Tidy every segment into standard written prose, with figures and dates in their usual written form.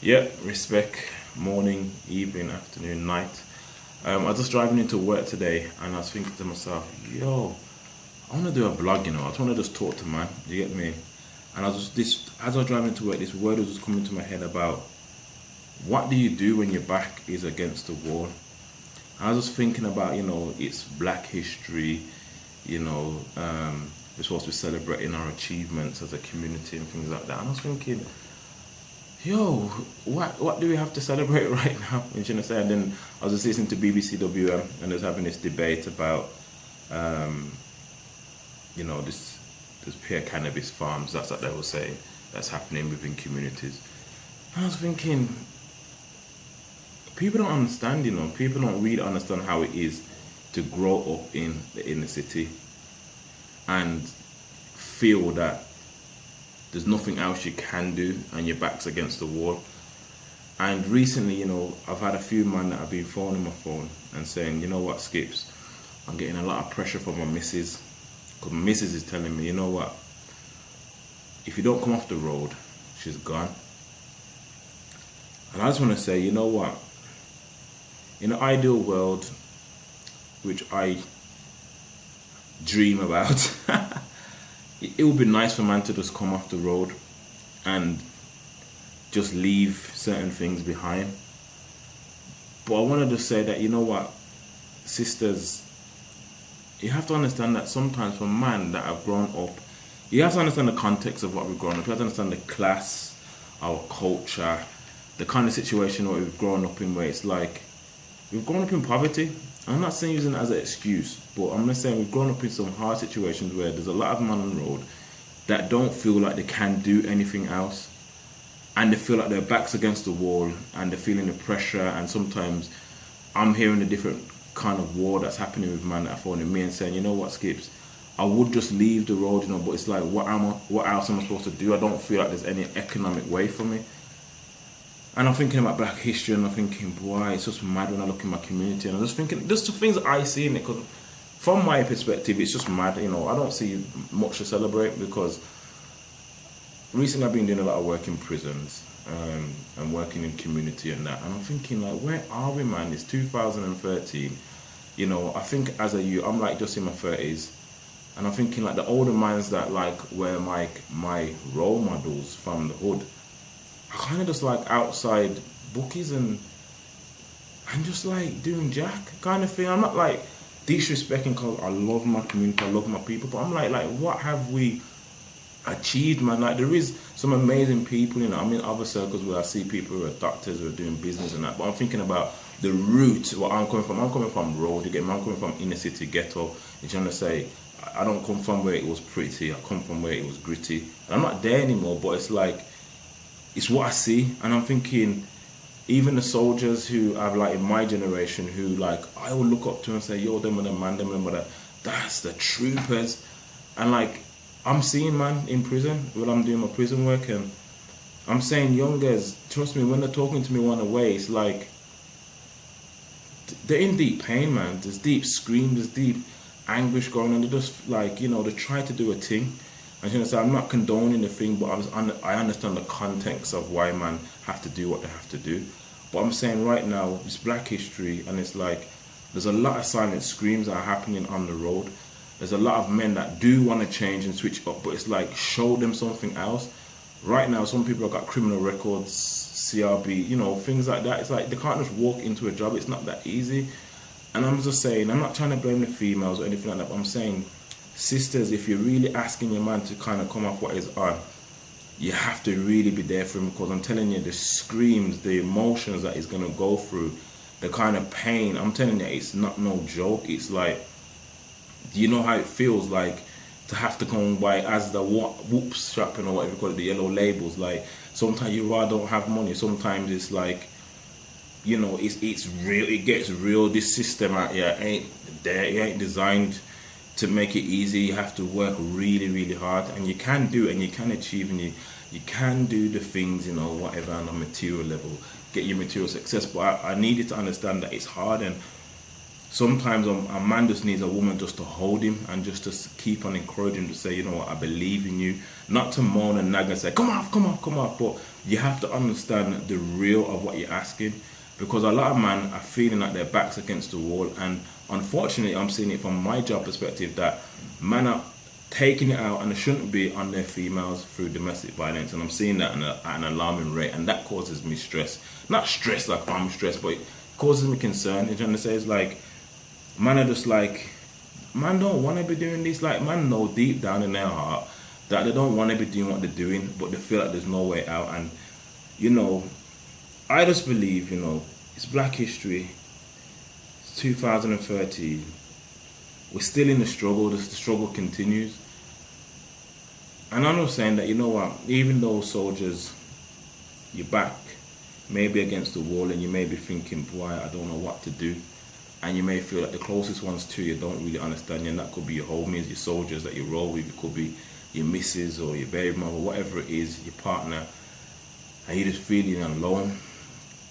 Yeah, respect. Morning, evening, afternoon, night. I was just driving into work today and I was thinking to myself, yo, I want to do a blog, I just want to just talk to man. You get me? And I was just, this, as I was driving to work, this word was just coming to my head about what do you do when your back is against the wall? And I was just thinking about, it's Black History, we're supposed to be celebrating our achievements as a community and things like that. And I was thinking, yo, what do we have to celebrate right now? You know, and then I was just listening to BBC WM and they was having this debate about, this pure cannabis farms. That's what they were saying. That's happening within communities. And I was thinking, people don't understand. People don't really understand how it is to grow up in the inner city and feel that there's nothing else you can do and your back's against the wall. And recently, I've had a few men that have been phoning my phone and saying, you know what, Skips, I'm getting a lot of pressure from my missus, because my missus is telling me, you know what, if you don't come off the road, she's gone. And I just want to say, you know what, in an ideal world, which I dream about, it would be nice for man to just come off the road and just leave certain things behind. But I wanted to say that, you know what, sisters, you have to understand that sometimes for man that have grown up, you have to understand the context of what we've grown up. You have to understand the class, our culture, the kind of situation that we've grown up in, where it's like, we've grown up in poverty. I'm not saying using it as an excuse, but I'm just saying we've grown up in some hard situations where there's a lot of men on the road that don't feel like they can do anything else, and they feel like their back's against the wall and they're feeling the pressure. And sometimes I'm hearing a different kind of war that's happening with men that are phoning me and saying, you know what, Skips, I would just leave the road, but it's like, what else am I supposed to do? I don't feel like there's any economic way for me. And I'm thinking about Black history, and I'm thinking, boy, it's just mad when I look in my community. And I'm just thinking, just the things that I see in it, because from my perspective, it's just mad. I don't see much to celebrate, because recently I've been doing a lot of work in prisons and working in community and that. And I'm thinking, like, where are we, man? It's 2013. I think as a youth, I'm like just in my 30s. And I'm thinking, like, the older minds that, like, were my role models from the hood, kind of just like outside bookies and just like doing jack kind of thing. I'm not like disrespecting, because I love my community, I love my people, but I'm like what have we achieved, man? Like, there is some amazing people, I'm in other circles where I see people who are doctors, who are doing business and that, but I'm thinking about the root where I'm coming from road, you get me? I'm coming from inner city ghetto. You're trying to say, I don't come from where it was pretty, I come from where it was gritty, and I'm not there anymore, but it's like, it's what I see. And I'm thinking, even the soldiers who have, like, in my generation, who, like, I will look up to and say, yo, them are the man, that's the troopers. And, like, I'm seeing, man, in prison, when I'm doing my prison work, and I'm saying, youngers, trust me, when they're talking to me one way, it's like, they're in deep pain, man. There's deep screams, there's deep anguish going on. They're just, like, they try to do a thing. And so I'm not condoning the thing, but I understand the context of why man have to do what they have to do. But I'm saying right now, it's Black history, and it's like, there's a lot of silent screams that are happening on the road. There's a lot of men that do want to change and switch up, but it's like, show them something else. Right now, some people have got criminal records, CRB, things like that. It's like, they can't just walk into a job. It's not that easy. And I'm just saying, I'm not trying to blame the females or anything like that, but I'm saying, sisters, if you're really asking your man to kind of come off what is on, you have to really be there for him, because I'm telling you, the screams, the emotions that he's going to go through, the kind of pain, I'm telling you, it's not no joke. It's like, do you know how it feels like to have to come by as the whoops shopping, or whatever you call it, the yellow labels? Like, sometimes you rather don't have money, sometimes it's like, it's real, it gets real. This system out here ain't there, it ain't designed to make it easy. You have to work really, really hard, and you can do it, and you can achieve, and you can do the things, whatever, on a material level, get your material success. But I need you to understand that it's hard, and sometimes a man just needs a woman just to hold him and just to keep on encouraging him to say, you know what, I believe in you. Not to moan and nag and say, come off, come off, come off. But you have to understand the real of what you're asking, because a lot of men are feeling like their backs against the wall. And unfortunately, I'm seeing it from my job perspective that men are taking it out, and they shouldn't be, on their females through domestic violence. And I'm seeing that at an alarming rate, and that causes me stress. Not stress like I'm stressed, but it causes me concern. You know what I'm saying? It's like, man are just like, man don't want to be doing this. Like, man know deep down in their heart that they don't want to be doing what they're doing, but they feel like there's no way out. And, you know, I just believe, you know, it's Black History, it's 2013, we're still in the struggle, the struggle continues. And I'm not saying that, you know what, even though soldiers, your back may be against the wall and you may be thinking, boy, I don't know what to do. And you may feel like the closest ones to you don't really understand you, and that could be your homies, your soldiers that you roll with, it could be your missus or your baby mother, whatever it is, your partner, and you're just feeling alone.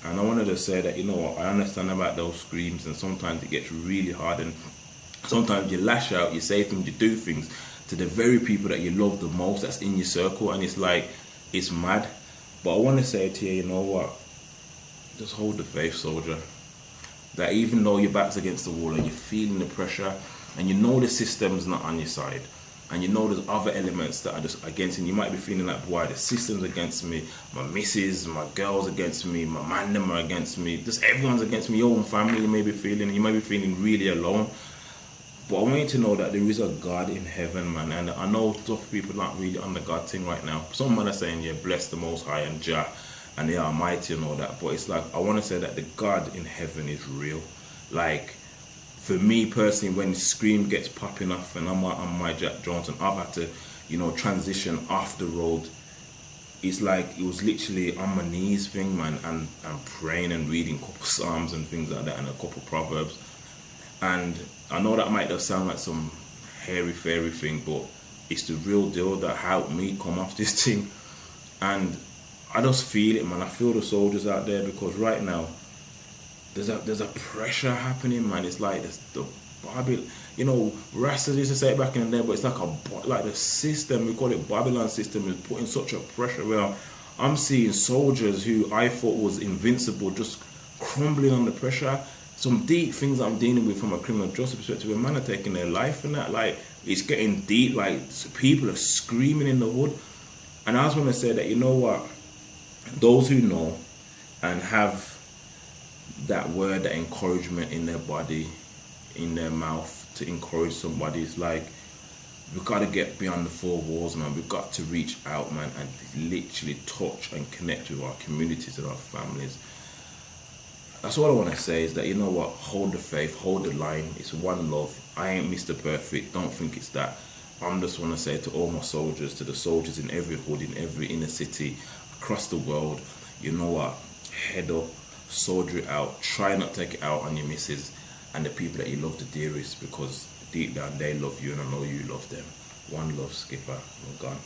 And I wanted to say that, you know what, I understand about those screams, and sometimes it gets really hard, and sometimes you lash out, you say things, you do things to the very people that you love the most, that's in your circle, and it's like, it's mad. But I want to say to you, you know what, just hold the faith, soldier. That even though your back's against the wall and you're feeling the pressure, and you know the system's not on your side, and you know there's other elements that are just against you, you might be feeling like, boy, the system's against me, my missus, my girl's against me, my man them are against me, just everyone's against me, your own family you may be feeling really alone. But I want you to know that there is a God in heaven, man. And I know tough people aren't really on the God thing right now. Some men are saying, yeah, bless the Most High and Jah and the Almighty and all that. But it's like, I want to say that the God in heaven is real. Like, for me personally, when the scream gets popping off and I'm on my Jack Johnson, I've had to, you know, transition off the road. It's like, it was literally on my knees thing, man, and praying and reading a couple Psalms and things like that, and a couple Proverbs. And I know that might just sound like some hairy-fairy thing, but it's the real deal that helped me come off this thing. And I just feel it, man. I feel the soldiers out there, because right now there's a pressure happening, man. It's like the Babylon, you know, Rasta used to say it back in the day, but it's like the system, we call it Babylon system, is putting such a pressure where I'm seeing soldiers who I thought was invincible just crumbling under pressure. Some deep things I'm dealing with from a criminal justice perspective, where man are taking their life and that, like, it's getting deep, like, people are screaming in the hood. And I just want to say that, you know what, those who know and have that word, that encouragement in their body, in their mouth, to encourage somebody, it's like, we've got to get beyond the four walls, man. We've got to reach out, man, and literally touch and connect with our communities and our families. That's all I want to say, is that, you know what, hold the faith, hold the line. It's one love. I ain't Mr. Perfect. Don't think it's that. I'm just want to say to all my soldiers, to the soldiers in every hood, in every inner city, across the world, you know what, head up, soldier it out. Try not to take it out on your missus and the people that you love the dearest, because deep down they love you, and I know you love them. One love, Skipper. I'm gone.